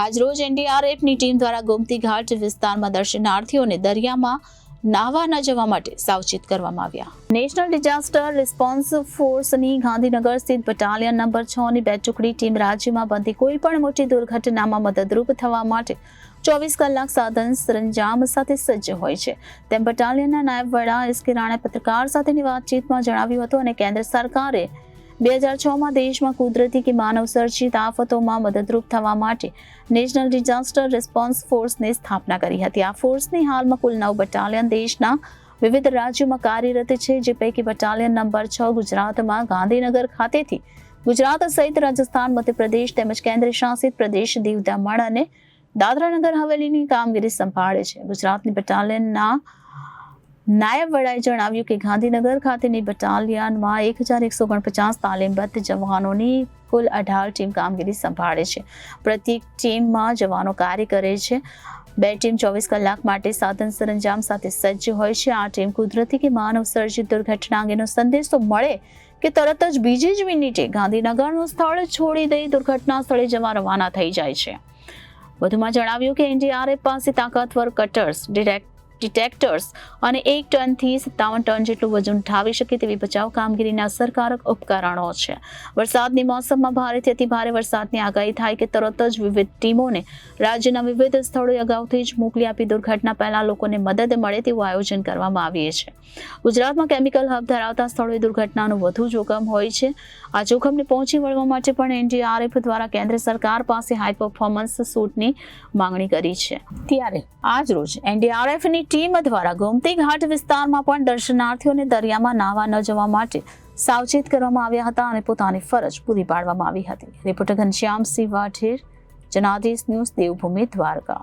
આજરોજ એનડીઆરએફની ટીમ દ્વારા ગોમતી ઘાટ વિસ્તારમાં દર્શનાર્થીઓને દરિયામાં નાહવા ન જવા માટે સાવચેત કરવામાં આવ્યા. નેશનલ ડિઝાસ્ટર રિસ્પોન્સ ફોર્સની ગાંધીનગર સ્થિત બટાલિયન નંબર 6ની 2 ટુકડી ટીમ રાજ્યમાં બનતી કોઈ પણ મોટી દુર્ઘટનામાં મદદરૂપ થવા માટે 24 કલાક સાધન સરંજામ સાથે સજ્જ હોય છે તેમ બટાલિયનના નાયબ વડા એસ.કે. રાણાએ પત્રકાર સાથેની વાતચીતમાં જણાવ્યું હતું. અને કેન્દ્ર સરકારે 2006માં દેશમાં કુદરતી કે માનવસર્જિત આફતોમાં મદદરૂપ થવા માટે નેશનલ ડિઝાસ્ટર રિસ્પોન્સ ફોર્સની સ્થાપના કરી હતી. આ ફોર્સની હાલમાં કુલ 9 બટાલિયન દેશના વિવિધ રાજ્યોમાં કાર્યરત છે, જે પૈકી બટાલિયન નંબર 6 ગુજરાતમાં ગાંધીનગર ખાતેથી ગુજરાત સહિત રાજસ્થાન, મધ્યપ્રદેશ તેમજ કેન્દ્ર શાસિત પ્રદેશ દીવ, દમણ અને દાદરા નગર હવેલીની કામગીરી સંભાળે છે. ગુજરાતની બટાલિયનના નાયબ વડાએ જણાવ્યું કે ગાંધીનગર ખાતેની બટાલિયનમાં 1149 તાલીમબદ્ધ જવાનોની કુલ 18 ટીમ કામગીરી સંભાળે છે. પ્રત્યેક ટીમમાં જવાનો કાર્ય કરે છે. 2 ટીમ 24 કલાક માટે સાધન સરંજામ સાથે સજ્જ હોય છે. આ ટીમ કુદરતી કે માનવ સર્જિત દુર્ઘટના અંગેનો સંદેશો મળે કે તરત જ બીજી જ મિનિટે ગાંધીનગરનું સ્થળ છોડી દઈ દુર્ઘટના સ્થળે જવા રવાના થઈ જાય છે. વધુમાં જણાવ્યું કે એનડીઆરએફ પાસે તાકાતવર કટર્સ, ડિટેક્ટર્સ અને 1 ટનથી 57 ટન જેટલું વજન ઉઠાવી શકે તેવી બચાવ કામગીરીના અસરકારક ઉપકરણો છે. વરસાદની મોસમમાં ભારેથી અતિભારે વરસાદની આગાહી થાય કે તરત જ વિવિધ ટીમોને રાજ્યના વિવિધ સ્થળોએ અગાઉથી જ મોકલી આપી દુર્ઘટના પહેલા લોકોને મદદ મળે તેવું આયોજન કરવામાં આવ્યું છે. ગુજરાતમાં કેમિકલ હબ ધરાવતા સ્થળોએ દુર્ઘટનાનું વધુ જોખમ હોય છે. આ જોખમને પહોંચી વળવા માટે પણ એનડીઆરએફ દ્વારા કેન્દ્ર સરકાર પાસે હાઈ પરફોર્મન્સ સૂટની માંગણી કરી છે. ત્યારે આજરોજ એનડીઆરએફની ટીમ દ્વારા ગોમતી ઘાટ વિસ્તારમાં પણ દર્શનાર્થીઓને દરિયામાં નાહવા ન જવા માટે સાવચેત કરવામાં આવ્યા હતા અને પોતાની ફરજ પૂરી પાડવામાં આવી હતી. Reporter Ghanshyamsinh Vadher, Janadesh news, Devbhumi, Dwarka.